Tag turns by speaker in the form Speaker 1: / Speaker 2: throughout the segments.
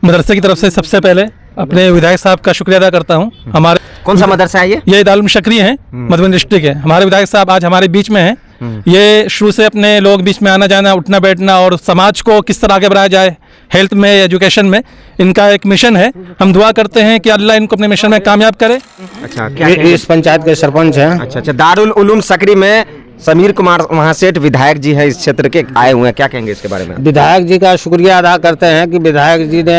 Speaker 1: मदरसे की तरफ से सबसे पहले अपने विधायक साहब का शुक्रिया अदा करता हूँ। हमारे
Speaker 2: कौन सा मदरसा है ये
Speaker 1: दारुल शकरी है, मधुबनी डिस्ट्रिक्ट है। हमारे विधायक साहब आज हमारे बीच में हैं। ये शुरू से अपने लोग बीच में आना जाना, उठना बैठना और समाज को किस तरह आगे बढ़ाया जाए, हेल्थ में, एजुकेशन में, इनका एक मिशन है। हम दुआ करते हैं कि अल्लाह इनको अपने मिशन में कामयाब करे।
Speaker 2: अच्छा, क्या
Speaker 3: इस पंचायत के सरपंच हैं।
Speaker 2: अच्छा, दारुल उलूम सकरी में समीर कुमार महासेठ विधायक जी हैं, इस क्षेत्र के आए हुए हैं, क्या कहेंगे इसके बारे में?
Speaker 3: विधायक जी का शुक्रिया अदा करते हैं कि विधायक जी ने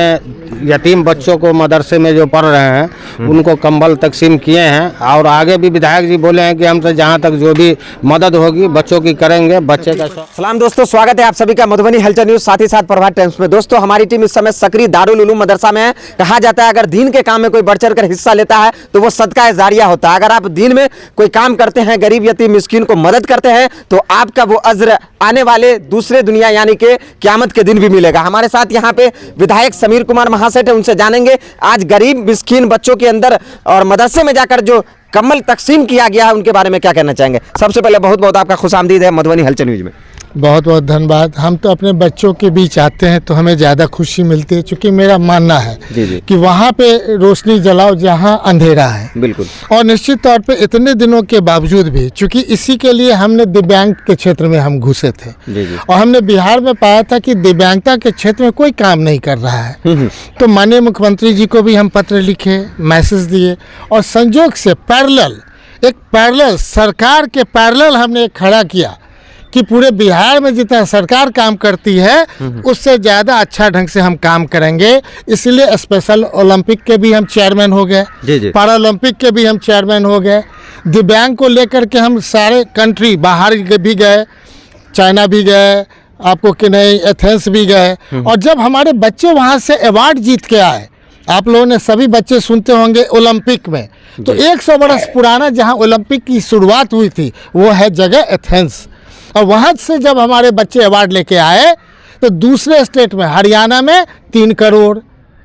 Speaker 3: यतीम बच्चों को मदरसे में जो पढ़ रहे हैं उनको कंबल तकसीम किए हैं, और आगे भी विधायक जी बोले हैं कि हमसे जहां तक जो भी मदद होगी बच्चों की करेंगे। बच्चे का
Speaker 2: सलाम दोस्तों, स्वागत है आप सभी का मधुबनी हलचल न्यूज, साथ ही साथ प्रभात टाइम्स में। दोस्तों, हमारी टीम इस समय सकरी दारुल उलूम मदरसा में है। कहा जाता है अगर दीन के काम में कोई बढ़ चढ़ कर हिस्सा लेता है तो वो सदका जारिया होता है। अगर आप दीन में कोई काम करते हैं, गरीब यतीम मिस्कीन को मदद करते हैं, तो आपका वो अज्र आने वाले दूसरे दुनिया यानी कि क़यामत के दिन भी मिलेगा। हमारे साथ यहाँ पे विधायक समीर कुमार महासेठ है, उनसे जानेंगे आज गरीब मिस्कीन बच्चों के अंदर और मदरसे में जाकर जो कम्बल तकसीम किया गया है उनके बारे में क्या कहना चाहेंगे। सबसे पहले बहुत बहुत आपका खुशामदीद है मधुबनी हलचल न्यूज में।
Speaker 4: बहुत बहुत धन्यवाद। हम तो अपने बच्चों के बीच आते हैं तो हमें ज़्यादा खुशी मिलती है, क्योंकि मेरा मानना है कि वहाँ पे रोशनी जलाओ जहाँ अंधेरा है।
Speaker 2: बिल्कुल।
Speaker 4: और निश्चित तौर पे इतने दिनों के बावजूद भी, चूँकि इसी के लिए हमने दिव्यांग के क्षेत्र में हम घुसे थे और हमने बिहार में पाया था कि दिव्यांगता के क्षेत्र में कोई काम नहीं कर रहा है। तो माननीय मुख्यमंत्री जी को भी हम पत्र लिखे, मैसेज दिए, और संजोग से पैरेलल सरकार के पैरेलल हमने एक खड़ा किया कि पूरे बिहार में जितना सरकार काम करती है उससे ज़्यादा अच्छा ढंग से हम काम करेंगे। इसलिए स्पेशल ओलंपिक के भी हम चेयरमैन हो गए, पैरा ओलंपिक के भी हम चेयरमैन हो गए। दिव्यांग को लेकर के हम सारे कंट्री बाहर भी गए, चाइना भी गए, आपको कि नहीं एथेंस भी गए। और जब हमारे बच्चे वहाँ से अवार्ड जीत के आए, आप लोगों ने सभी बच्चे सुनते होंगे ओलंपिक में, तो 100 बरस पुराना जहाँ ओलंपिक की शुरुआत हुई थी वो है जगह एथेंस। और वहाँ से जब हमारे बच्चे अवार्ड लेके आए तो दूसरे स्टेट में, हरियाणा में 3 करोड़,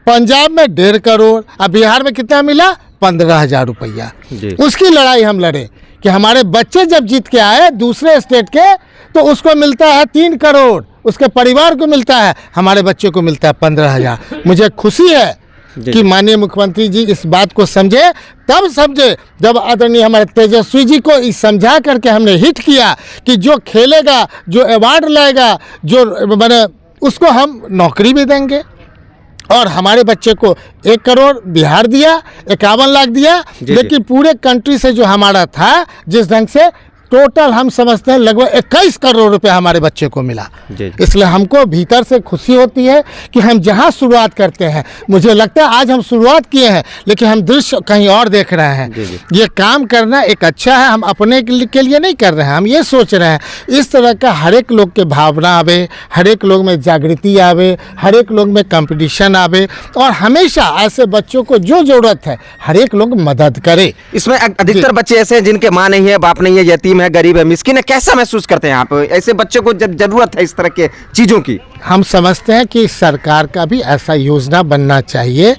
Speaker 4: पंजाब में 1.5 करोड़, अब बिहार में कितना मिला? 15,000 रुपया। उसकी लड़ाई हम लड़े कि हमारे बच्चे जब जीत के आए दूसरे स्टेट के, तो उसको मिलता है 3 करोड़, उसके परिवार को मिलता है, हमारे बच्चे को मिलता है 15,000। मुझे खुशी है कि माननीय मुख्यमंत्री जी इस बात को समझे, तब समझे जब आदरणीय हमारे तेजस्वी जी को इस समझा करके हमने हिट किया कि जो खेलेगा, जो अवार्ड लाएगा, जो मैंने उसको हम नौकरी भी देंगे। और हमारे बच्चे को 1 करोड़ बिहार दिया, 51 लाख दिया, लेकिन पूरे कंट्री से जो हमारा था, जिस ढंग से टोटल हम समझते हैं लगभग 21 करोड़ रुपया हमारे बच्चे को मिला। इसलिए हमको भीतर से खुशी होती है कि हम जहां शुरुआत करते हैं, मुझे लगता है आज हम शुरुआत किए हैं लेकिन हम दृश्य कहीं और देख रहे हैं। ये काम करना एक अच्छा है, हम अपने के लिए नहीं कर रहे हैं, हम ये सोच रहे हैं इस तरह का हर एक लोग के भावना आवे, हर एक लोग में जागृति आवे, हर एक लोग में कंपटीशन आवे, और हमेशा ऐसे बच्चों को जो ज़रूरत है हर एक लोग मदद करे।
Speaker 2: इसमें अधिकतर बच्चे ऐसे हैं जिनके माँ नहीं है, बाप नहीं है, यतीम है, गरीब है, मिस्किन है। कैसा महसूस करते हैं आप ऐसे बच्चे को जब जरूरत है इस तरह के चीजों की?
Speaker 4: हम समझते हैं कि सरकार का भी ऐसा योजना बनना चाहिए।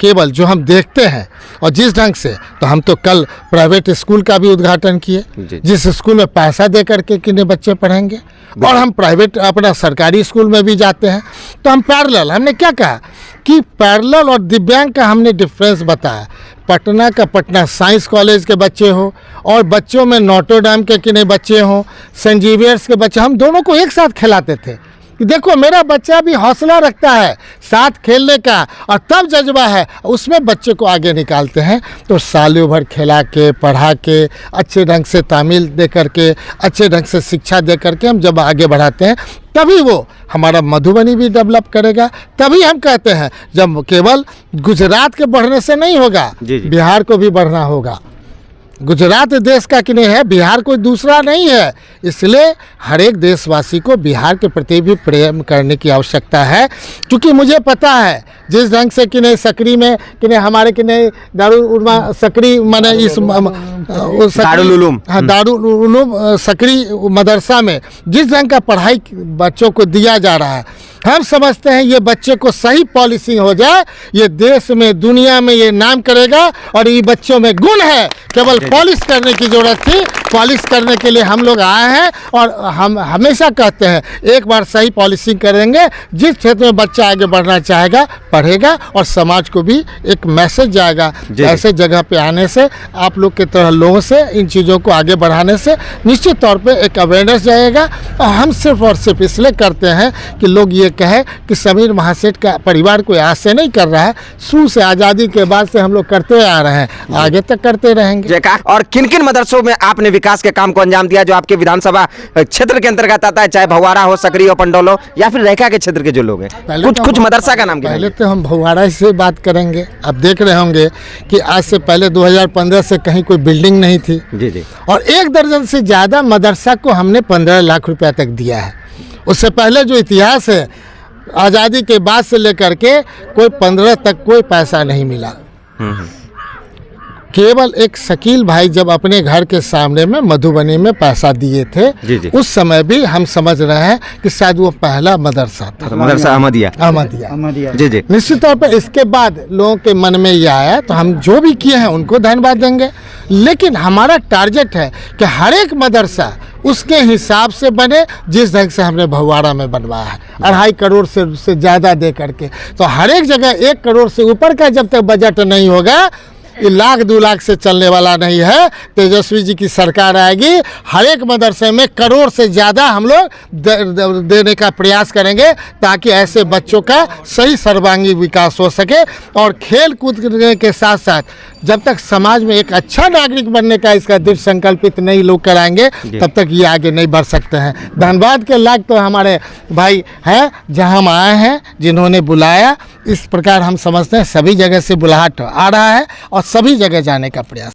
Speaker 4: केवल जो हम देखते हैं और जिस ढंग से, तो हम तो कल प्राइवेट स्कूल का भी उद्घाटन किए, जिस स्कूल में पैसा दे करके कितने बच्चे पढ़ेंगे, और हम प्राइवेट अपना सरकारी स्कूल में भी जाते हैं। तो हम पैरेलल, हमने क्या कहा कि पैरेलल और दिव्यांग का हमने डिफरेंस बताया। पटना का पटना साइंस कॉलेज के बच्चे हो, और बच्चों में नोटरडेम के कितने बच्चे हों, सेंट जेवियर्स के बच्चे, हम दोनों को एक साथ खिलाते थे कि देखो मेरा बच्चा भी हौसला रखता है साथ खेलने का, और तब जज्बा है, उसमें बच्चे को आगे निकालते हैं। तो सालों भर खिला के, पढ़ा के, अच्छे ढंग से तामील दे करके, अच्छे ढंग से शिक्षा दे करके हम जब आगे बढ़ाते हैं, तभी वो हमारा मधुबनी भी डेवलप करेगा। तभी हम कहते हैं जब केवल गुजरात के बढ़ने से नहीं होगा, बिहार को भी बढ़ना होगा। गुजरात देश का कि नहीं है, बिहार कोई दूसरा नहीं है। इसलिए हर एक देशवासी को बिहार के प्रति भी प्रेम करने की आवश्यकता है, क्योंकि मुझे पता है जिस ढंग से कि नहीं सकरी में कि नहीं हमारे कि नहीं दारुल सकरी माने इस दारुल उलूम सकरी मदरसा में जिस ढंग का पढ़ाई बच्चों को दिया जा रहा है, हम समझते हैं ये बच्चे को सही पॉलिसी हो जाए, ये देश में दुनिया में ये नाम करेगा। और ये बच्चों में गुण है, केवल पॉलिश करने की जरूरत थी, पॉलिश करने के लिए हम लोग आए हैं। और हम हमेशा कहते हैं एक बार सही पॉलिशिंग करेंगे, जिस क्षेत्र में बच्चा आगे बढ़ना चाहेगा पढ़ेगा, और समाज को भी एक मैसेज जाएगा। ऐसे जगह पे आने से, आप लोग के तरह लोगों से इन चीज़ों को आगे बढ़ाने से निश्चित तौर पे एक अवेयरनेस जाएगा। और हम सिर्फ और सिर्फ इसलिए करते हैं कि लोग ये कहें कि समीर महासेठ का परिवार कोई आज से नहीं कर रहा है, शुरू से आज़ादी के बाद से हम लोग करते आ रहे हैं, आगे तक करते रहेंगे।
Speaker 2: और किन किन मदरसों में आपने विकास के काम को अंजाम दिया जो आपके विधानसभा क्षेत्र के अंतर्गत आता है, चाहे भवाड़ा हो, सकरी हो, पंडौल हो, या फिर रेखा के क्षेत्र के जो लोग हैं? कुछ मदरसा का नाम
Speaker 4: पहले तो हम भवाड़ा से बात करेंगे। अब देख रहे होंगे कि आज से पहले 2015 से कहीं कोई बिल्डिंग नहीं थी
Speaker 2: जी।
Speaker 4: और 1 दर्जन से ज़्यादा मदरसा को हमने 15 लाख रुपया तक दिया है। उससे पहले जो इतिहास है, आज़ादी के बाद से लेकर के कोई 15 तक कोई पैसा नहीं मिला। केवल एक शकील भाई जब अपने घर के सामने में मधुबनी में पैसा दिए थे
Speaker 2: जी।
Speaker 4: उस समय भी हम समझ रहे हैं कि शायद वो पहला मदरसा था,
Speaker 2: मदरसा अहमदिया। जी।
Speaker 4: निश्चित तौर पर इसके बाद लोगों के मन में ये आया, तो हम जो भी किए हैं उनको धन्यवाद देंगे। लेकिन हमारा टारगेट है कि हर एक मदरसा उसके हिसाब से बने, जिस ढंग से हमने भवाड़ा में बनवाया है 2.5 करोड़ से ज़्यादा दे करके। तो हर एक जगह 1 करोड़ से ऊपर का जब तक बजट नहीं होगा, ये 1-2 लाख से चलने वाला नहीं है। तेजस्वी जी की सरकार आएगी, हर एक मदरसे में करोड़ से ज़्यादा हम लोग देने का प्रयास करेंगे, ताकि ऐसे बच्चों का सही सर्वांगीण विकास हो सके। और खेल कूद के साथ साथ जब तक समाज में एक अच्छा नागरिक बनने का इसका दृढ़ संकल्पित नहीं लोग कराएंगे, तब तक ये आगे नहीं बढ़ सकते हैं। धन्यवाद के लायक तो हमारे भाई हैं जहाँ हम आए हैं, जिन्होंने बुलाया। इस प्रकार हम समझते हैं सभी जगह से बुलाहट आ रहा है और सभी जगह जाने का प्रयास।